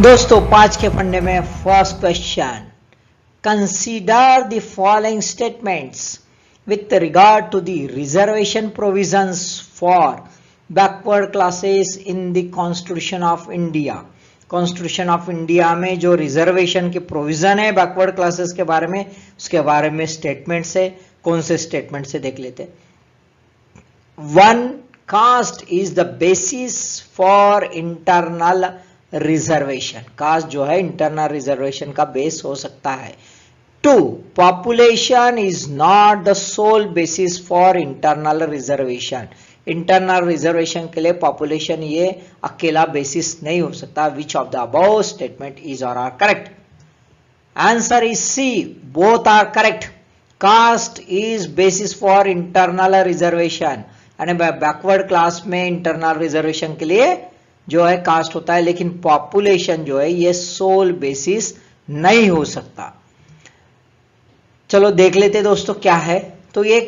दोस्तों 5 के फंडे में first question, consider the following statements with regard to the reservation provisions for backward classes in the constitution of India. Constitution of India में जो reservation के provision है backward classes के बारे में, उसके बारे में स्टेटमेंट से, कौन से स्टेटमेंट से देख लेते। 1. Caste is the basis for internal reservation. Caste जो है इंटरनल रिजर्वेशन का बेस हो सकता है। 2. Population is not the sole basis for internal reservation. Internal reservation के लिए पॉपुलेशन ये अकेला बेसिस नहीं हो सकता। Which of the above statement is or are correct? Answer is C, both are correct. Caste is basis for internal reservation, यानी backward class में internal reservation के लिए जो है कास्ट होता है, लेकिन पॉपुलेशन जो है ये सोल बेसिस नहीं हो सकता। चलो देख लेते दोस्तों क्या है। तो ये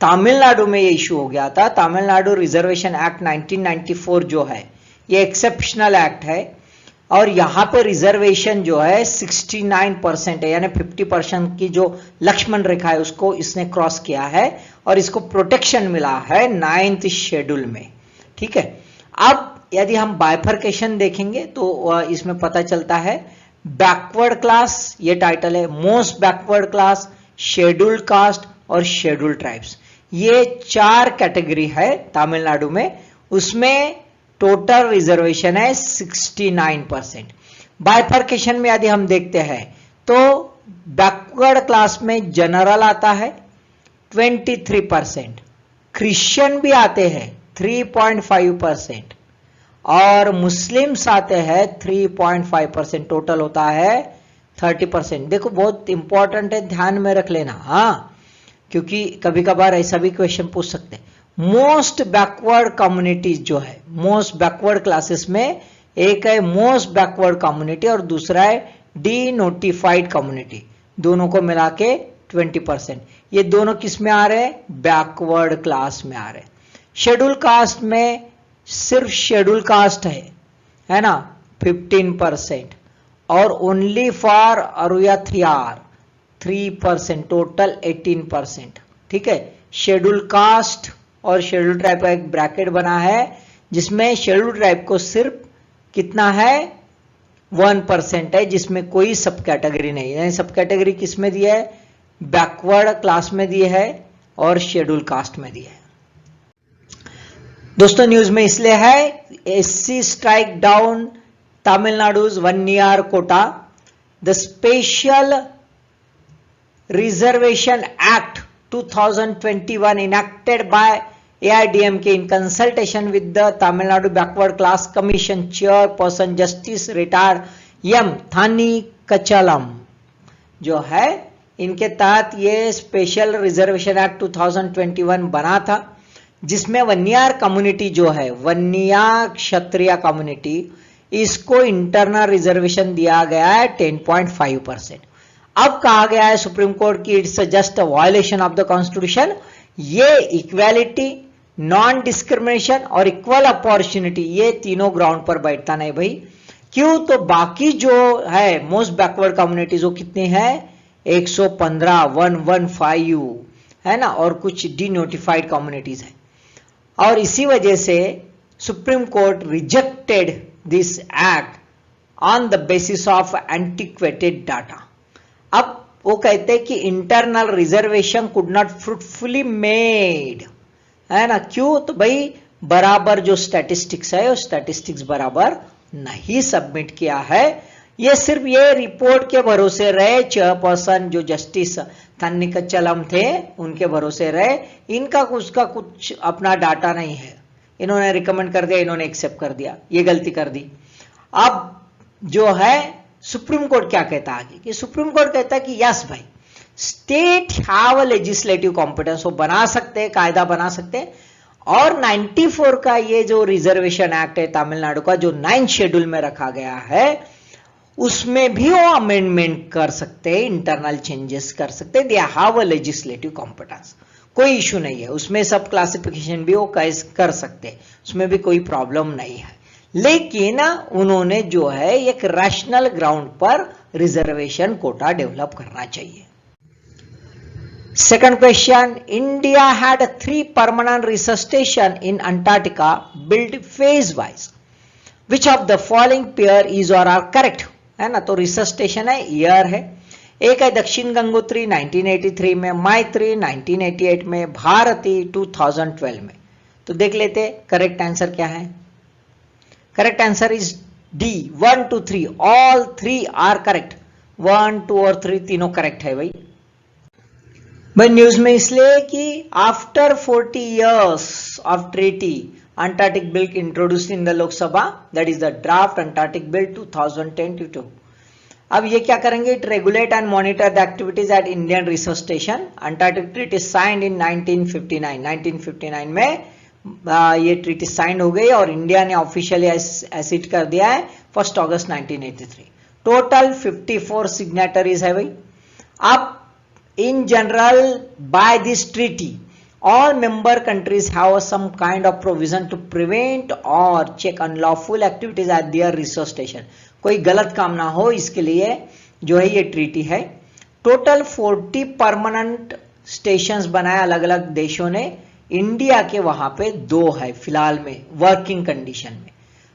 तमिलनाडु में ये इशू हो गया था। तमिलनाडु रिजर्वेशन एक्ट 1994 जो है ये एक्सेप्शनल एक्ट है, और यहां पे रिजर्वेशन जो है 69% है, यानी 50% की जो लक्ष्मण रेखा है उसको इसने क्रॉस किया है, और इसको प्रोटेक्शन मिला है 9th शेड्यूल में। ठीक है, अब यदि हम बाइफर्केशन देखेंगे तो इसमें पता चलता है बैकवर्ड क्लास, ये टाइटल है, most backward class, scheduled caste और शेड्यूल्ड ट्राइब्स, ये 4 कैटेगरी है तमिलनाडु में। उसमें टोटल रिजर्वेशन है 69%। बाइफर्केशन में यदि हम देखते हैं तो बैकवर्ड क्लास में जनरल आता है 23%, क्रिश्चियन भी आते हैं 3.5%, और मुस्लिम्स आते हैं 3.5%, टोटल होता है 30%। देखो बहुत इंपॉर्टेंट है, ध्यान में रख लेना, हाँ, क्योंकि कभी कभार ऐसा भी क्वेश्चन पूछ सकते हैं। मोस्ट बैकवर्ड कम्युनिटीज जो है, मोस्ट बैकवर्ड क्लासेस में एक है मोस्ट बैकवर्ड कम्युनिटी और दूसरा है डी नोटिफाइड कम्युनिटी, दोनों को मिला के 20%। ये दोनों किस में आ रहे हैं? बैकवर्ड क्लास में आ रहे हैं। शेड्यूल कास्ट में सिर्फ शेड्यूल कास्ट है ना 15%, और ओनली फॉर अरुया 3% टोटल 18%। ठीक है, शेड्यूल कास्ट और शेड्यूल ट्राइब का एक ब्रैकेट बना है जिसमें शेड्यूल ट्राइब को सिर्फ कितना है 1% है, जिसमें कोई सब कैटेगरी नहीं है। सब कैटेगरी किस में दिया है? बैकवर्ड क्लास में दिए है और शेड्यूल कास्ट में दिया है। दोस्तों न्यूज में इसलिए है, एससी स्ट्राइक डाउन तमिलनाडु's 1 year quota, the special reservation act 2021 enacted by AIDMK in consultation with the Tamil Nadu Backward Class Commission chairperson Justice retired M. Thanikachalam जो है, इनके तहत ये स्पेशल रिजर्वेशन एक्ट 2021 बना था, जिसमें वन्यार कम्युनिटी जो है, वन्या क्षत्रिय कम्युनिटी, इसको इंटरनल रिजर्वेशन दिया गया है 10.5%। अब कहा गया है सुप्रीम कोर्ट की it's just a violation of the constitution. ये इक्वालिटी, नॉन डिस्क्रिमिनेशन और इक्वल अपॉर्चुनिटी, ये तीनों ग्राउंड पर बैठता नहीं भाई। क्यों? तो बाकी जो है मोस्ट बैकवर्ड कम्युनिटीज वो कितनी है? 115 है ना, और कुछ डी नोटिफाइड कम्युनिटीज है, और इसी वजह से supreme court rejected this act on the basis of antiquated data. अब वो कहते हैं कि internal reservation could not fruitfully made, है ना। क्यों? तो भाई बराबर जो स्टैटिस्टिक्स है वो स्टैटिस्टिक्स बराबर नहीं सबमिट किया है। ये सिर्फ ये रिपोर्ट के भरोसे रहे, चेयरपर्सन जो जस्टिस थन्निकचलम थे उनके भरोसे रहे, इनका उसका कुछ अपना डाटा नहीं है। इन्होंने रिकमेंड कर दिया, इन्होंने एक्सेप्ट कर दिया, ये गलती कर दी। अब जो है सुप्रीम कोर्ट क्या कहता है कि सुप्रीम कोर्ट कहता है कि यस भाई, स्टेट हैव लेजिस्लेटिव कॉम्पिटेंस, वो बना सकते हैं, कायदा बना सकते हैं, और 94 का ये जो रिजर्वेशन एक्ट है तमिलनाडु का, जो 9th शेड्यूल में रखा गया है, उसमें भी वो अमेंडमेंट कर सकते हैं, इंटरनल चेंजेस कर सकते हैं। They have a legislative competence, कोई इशू नहीं है उसमें। सब क्लासिफिकेशन भी वो कर सकते हैं, उसमें भी कोई प्रॉब्लम नहीं है। लेकिन उन्होंने जो है एक रैशनल ग्राउंड पर रिजर्वेशन कोटा डेवलप करना चाहिए। Second question, India had 3 permanent research stations in Antarctica built phase wise. Which of the following pair is or are correct? है ना, तो रिसर्च स्टेशन है, ईयर है, एक है दक्षिण गंगोत्री 1983 में, मैत्री 1988 में, भारती 2012 में। तो देख लेते करेक्ट आंसर क्या है। Correct answer is D 1 2 3, all 3 are correct. 1 2 और 3 तीनों करेक्ट है भाई। न्यूज में इसलिए कि after 40 years of treaty Antarctic bill introduced in the Lok Sabha, that is the draft Antarctic bill 2010-2। अब ये क्या करेंगे, it regulate and monitor the activities at Indian research station. Antarctic treaty signed in 1959 में ये ट्रीटी साइन हो गई और India ने ऑफिशियली एसिड कर दिया है 1 अगस्त 1983। टोटल 54 सिग्नेटरीज है भाई। अब in general by this treaty all member countries have some kind of provision to prevent or check unlawful activities at their research station। कोई गलत काम ना हो इसके लिए जो है ये ट्रीटी है। टोटल 40 परमानेंट स्टेशंस बनाए अलग अलग देशों ने, इंडिया के वहां पे 2 है फिलहाल में वर्किंग कंडीशन में,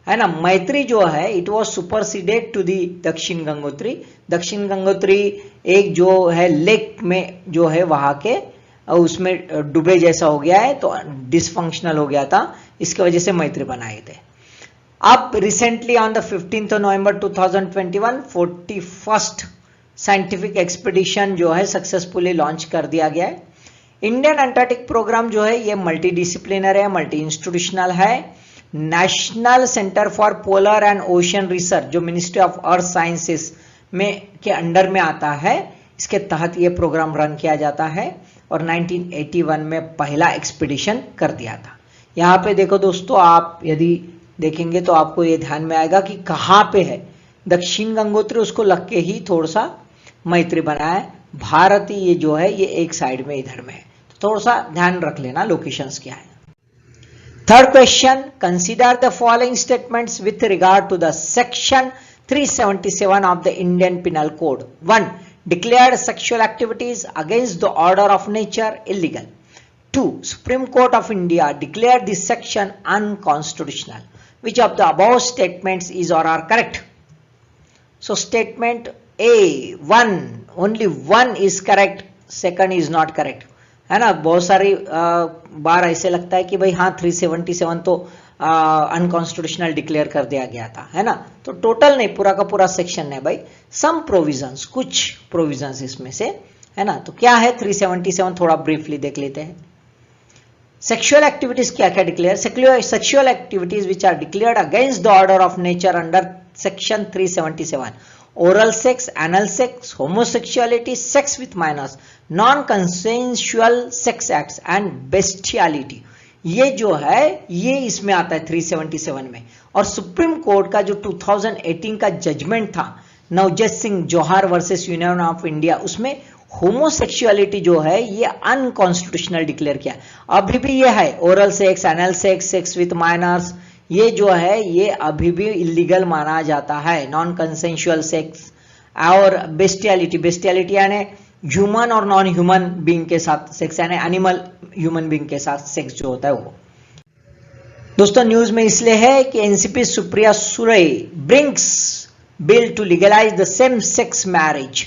है ना। मैत्री जो है it was superseded to the Dakshin Gangotri. दक्षिण गंगोत्री एक जो है लेक में जो है वहां के उसमें डूबे जैसा हो गया है, तो डिसफंक्शनल हो गया था, इसकी वजह से मैत्री बनाए थे। अब recently on the 15 November 2021 41st scientific expedition जो है सक्सेसफुली लॉन्च कर दिया गया है। इंडियन अंटार्कटिक प्रोग्राम जो है ये मल्टी डिसिप्लिनर है, मल्टी इंस्टीट्यूशनल है। National centre for polar and ocean research जो मिनिस्ट्री ऑफ अर्थ साइंसेस में के अंडर में आता है, इसके तहत यह प्रोग्राम रन किया जाता है और 1981 में पहला एक्सपीडिशन कर दिया था। यहाँ पे देखो दोस्तों, आप यदि देखेंगे तो आपको ये ध्यान में आएगा कि कहाँ पे है दक्षिण गंगोत्री, उसको लग के ही थोड़ा सा मैत्री बना है। भारती ये जो है ये एक साइड में इधर में है, तो थोड़ा सा ध्यान रख लेना लोकेशंस क्या है। Third question, consider the following statements with regard to the section 377 of the Indian Penal Code. 1. Declared sexual activities against the order of nature illegal. 2. Supreme Court of India declared this section unconstitutional. Which of the above statements is or are correct? So statement A, 1, only 1 is correct, second is not correct, है ना। बहुत सारी बार ऐसे लगता है कि भाई हाँ 377 तो अनकॉन्स्टिट्यूशनल डिक्लेयर कर दिया गया था, है ना। तो टोटल नहीं, पूरा का पूरा सेक्शन है भाई, सम प्रोविजंस, कुछ प्रोविजंस इसमें से, है ना। तो क्या है 377, थोड़ा ब्रीफली देख लेते हैं। सेक्सुअल एक्टिविटीज क्या क्या declare, sexual activities which are declared against the order of nature under section 377, oral sex, anal sex, homosexuality, sex with minors, non-consensual sex acts and bestiality, ये जो है ये इसमें आता है 377 में। और सुप्रीम कोर्ट का जो 2018 का जजमेंट था नवजोत सिंह जौहर वर्सेस यूनियन ऑफ इंडिया, उसमें होमोसेक्सुअलिटी जो है ये अनकॉन्स्टिट्यूशनल डिक्लेयर किया। अभी भी ये है oral sex, anal sex, sex with minors, ये जो है ये अभी भी इलीगल माना जाता है। नॉन कंसेंशुअल सेक्स और बेस्टियलिटी, बेस्टियलिटी यानी ह्यूमन और नॉन ह्यूमन बीइंग के साथ सेक्स, यानी एनिमल ह्यूमन बीइंग के साथ सेक्स जो होता है वो। दोस्तों न्यूज में इसलिए है कि NCP Supriya Sule brings bill to legalise the same sex marriage.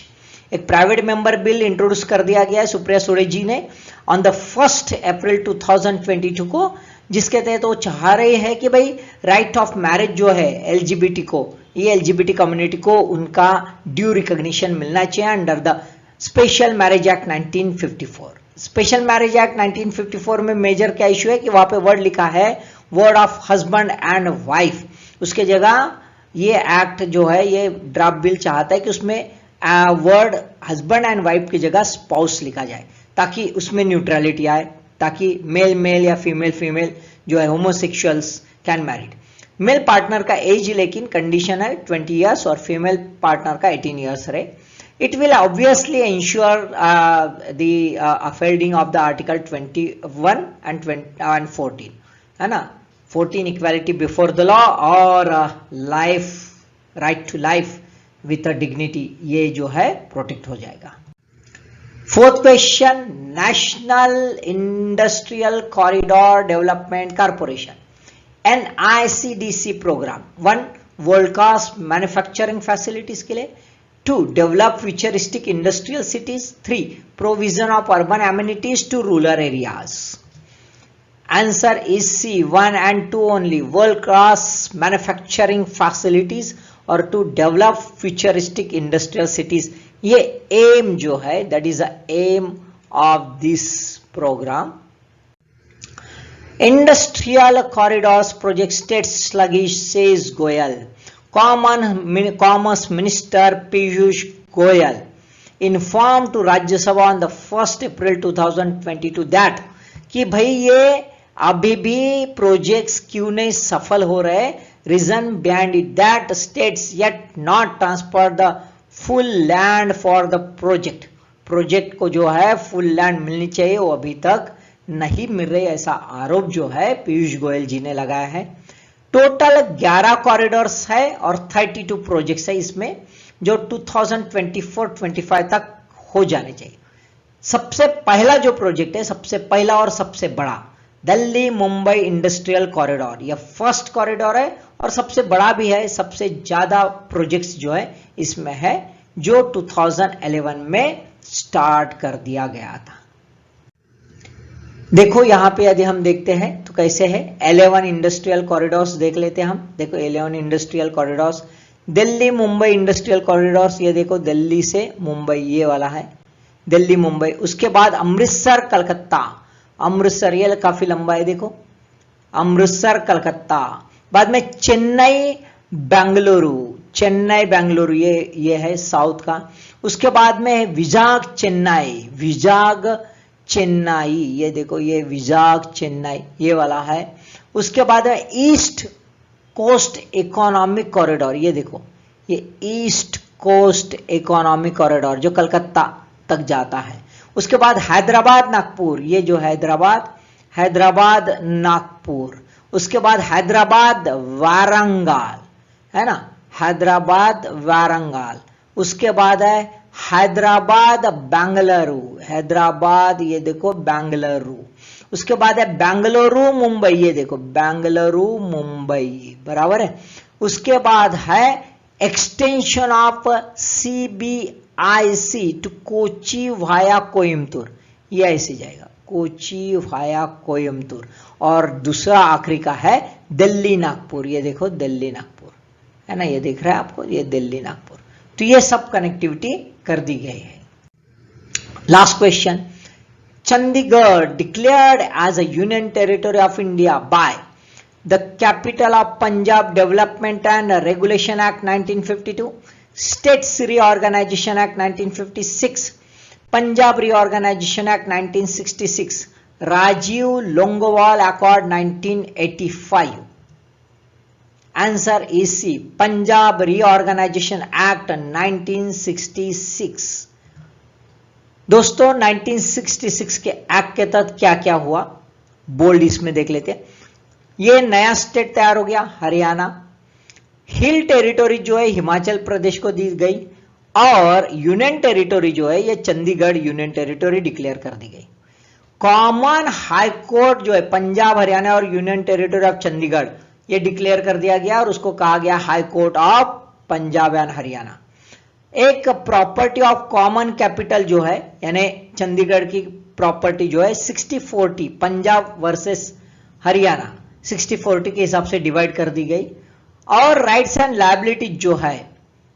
एक प्राइवेट मेंबर बिल इंट्रोड्यूस कर दिया गया है सुप्रिया सुले जी ने ऑन द 1 अप्रैल 2022 को, जिसके तहत वो चाह रहे हैं कि भाई राइट ऑफ मैरिज जो है एलजीबीटी को, ये एलजीबीटी कम्युनिटी को उनका ड्यू रिकॉग्निशन मिलना चाहिए under the special marriage act 1954। Special marriage act 1954 में मेजर क्या इशू है कि वहां पे वर्ड लिखा है word of husband and wife, उसके जगह ये एक्ट जो है ये ड्राफ्ट बिल चाहता है कि उसमें वर्ड हस्बैंड एंड वाइफ की जगह स्पाउस लिखा जाए, ताकि उसमें न्यूट्रलिटी आए, ताकि मेल मेल या फीमेल फीमेल जो है homosexuals can married. Male partner का एज लेकिन कंडीशन है 20 इयर्स और फीमेल पार्टनर का 18 इयर्स रहे। It will obviously ensure the upholding of the article 21 and 14, है ना। 14 इक्वालिटी बिफोर द लॉ और life, right to life with a dignity, ये जो है प्रोटेक्ट हो जाएगा। Fourth question, national industrial corridor development corporation NICDC program, 1 world class manufacturing facilities के लिए, 2 develop futuristic industrial cities, 3 provision of urban amenities to rural areas. Answer is C, 1 and 2 only, world class manufacturing facilities और to develop futuristic industrial cities. ये aim जो है, that is the aim of this programme. Industrial corridors project states sluggish, says Goyal. Commerce Minister Piyush Goyal informed to Rajya Sabha on the 1st April 2022 that कि भाई ये अभी भी projects क्यों नहीं सफल हो रहे, reason behind it that states yet not transfer the full land for the project. Project को जो है फुल लैंड मिलनी चाहिए, वो अभी तक नहीं मिल रही, ऐसा आरोप जो है पीयूष गोयल जी ने लगाया है। टोटल 11 कॉरिडोर्स है और 32 प्रोजेक्ट्स है इसमें, जो 2024-25 तक हो जाने चाहिए। सबसे पहला जो प्रोजेक्ट है, सबसे पहला और सबसे बड़ा, दिल्ली मुंबई इंडस्ट्रियल कॉरिडोर, यह फर्स्ट कॉरिडोर है और सबसे बड़ा भी है, सबसे ज्यादा प्रोजेक्ट्स जो है इसमें है, जो 2011 में स्टार्ट कर दिया गया था। देखो यहां पे यदि हम देखते हैं तो कैसे है, 11 इंडस्ट्रियल कॉरिडोर्स देख लेते हैं हम। देखो 11 industrial corridors, Delhi Mumbai industrial corridors, ये देखो दिल्ली से मुंबई, ये वाला है दिल्ली मुंबई। उसके बाद अमृतसर कलकत्ता, अमृतसर ये काफी लंबा है, देखो अमृतसर कलकत्ता। बाद में चेन्नई बेंगलुरु, चेन्नई बेंगलुरु ये है साउथ का। उसके बाद में विजाग चेन्नई, विजाग चेन्नई, ये देखो ये विजाग चेन्नई, ये वाला है। उसके बाद में ईस्ट कोस्ट इकोनॉमिक कॉरिडोर, ये देखो ये ईस्ट कोस्ट इकोनॉमिक कॉरिडोर जो कलकत्ता तक जाता है। उसके बाद हैदराबाद नागपुर, ये जो हैदराबाद नागपुर। उसके बाद हैदराबाद वारंगल, है ना, हैदराबाद वारंगल। उसके बाद है हैदराबाद बेंगलुरु, हैदराबाद ये देखो बेंगलुरु। उसके बाद है बेंगलुरु मुंबई, ये देखो बेंगलुरु मुंबई, बराबर है। उसके बाद है extension of CBIC to Kochi via Coimbatore, ये ऐसे जाएगा कोची वाया कोयम्बतूर। और दूसरा आखिरी का है दिल्ली नागपुर, ये देखो दिल्ली नागपुर, है ना, ये दिख रहा है आपको, ये दिल्ली नागपुर। तो ये सब कनेक्टिविटी कर दी गई है। Last question, Chandigarh declared as a union territory of India by the capital of Punjab development and regulation act 1952, states reorganisation act 1956, Punjab reorganisation act 1966, Rajiv Longowal accord 1985। Answer is C, Punjab reorganisation act 1966। दोस्तों 1966 के एक्ट के तहत क्या क्या हुआ, बोल्ड इसमें देख लेते हैं। ये नया स्टेट तैयार हो गया हरियाणा, हिल टेरिटोरी जो है हिमाचल प्रदेश को दी गई, और यूनियन टेरिटोरी जो है ये चंडीगढ़ यूनियन टेरिटोरी डिक्लेयर कर दी गई। कॉमन हाई कोर्ट जो है पंजाब हरियाणा और यूनियन टेरिटोरी ऑफ चंडीगढ़ ये डिक्लेयर कर दिया गया और उसको कहा गया high court of Punjab and Haryana. एक प्रॉपर्टी ऑफ कॉमन कैपिटल जो है, यानी चंडीगढ़ की प्रॉपर्टी जो है 60-40 पंजाब वर्सेस हरियाणा 60-40 के हिसाब से डिवाइड कर दी गई। और राइट्स एंड लायबिलिटी जो है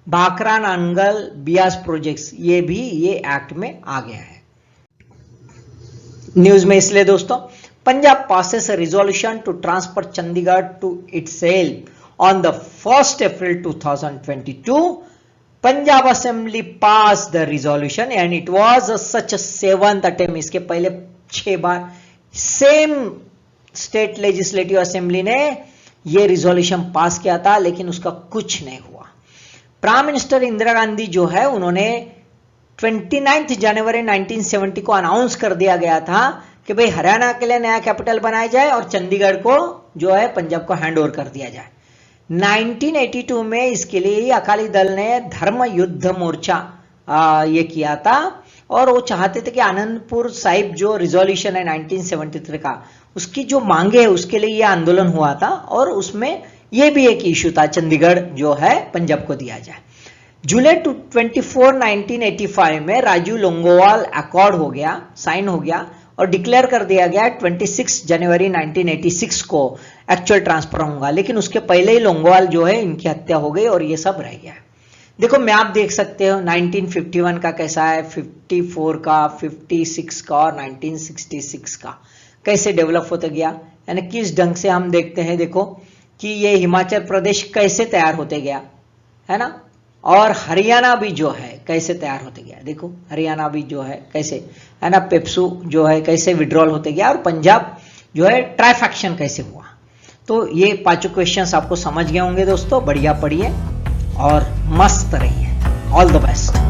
भाखरा नांगल बियास प्रोजेक्ट्स, ये भी ये एक्ट में आ गया है। न्यूज में इसलिए दोस्तों, Punjab passes a resolution to transfer Chandigarh to itself on the 1st April 2022. Punjab Assembly passed the resolution and it was such a 7th attempt. इसके पहले 6 बार सेम स्टेट लेजिस्लेटिव असेंबली ने ये रिजोल्यूशन पास किया था, लेकिन उसका कुछ नहीं हुआ। प्राइम मिनिस्टर इंदिरा गांधी जो है उन्होंने 29 जनवरी 1970 को अनाउंस कर दिया गया था कि भाई हरियाणा के लिए नया कैपिटल बनाया जाए और चंडीगढ़ को जो है पंजाब को हैंड ओवर कर दिया जाए। 1982 में इसके लिए अकाली दल ने धर्म युद्ध मोर्चा ये किया था और वो चाहते थे कि आनंदपुर साहिब जो रिजोल्यूशन है 1973 का, उसकी जो मांगे है उसके लिए ये आंदोलन हुआ था और उसमें ये भी एक इशू था चंडीगढ़ जो है पंजाब को दिया जाए। जुलाई 24 1985 में राजू लोंगोवाल अकॉर्ड हो गया, साइन हो गया और डिक्लेयर कर दिया गया 26 जनवरी 1986 को एक्चुअल ट्रांसफर होगा। लेकिन उसके पहले ही लोंगोवाल जो है इनकी हत्या हो गई और ये सब रह गया। देखो मैप देख सकते हो 1951 का कैसा है, 54 का, 56 का और 1966 का कैसे डेवलप होता गया, यानी किस ढंग से हम देखते हैं। देखो कि ये हिमाचल प्रदेश कैसे तैयार होते गया, है ना, और हरियाणा भी जो है कैसे तैयार होते गया। देखो हरियाणा भी जो है कैसे, है ना, पेप्सू जो है कैसे विड्रॉल होते गया और पंजाब जो है ट्राइफैक्शन कैसे हुआ। तो ये पांचों क्वेश्चंस आपको समझ गए होंगे दोस्तों। बढ़िया पढ़िए और मस्त रहिए। All the best.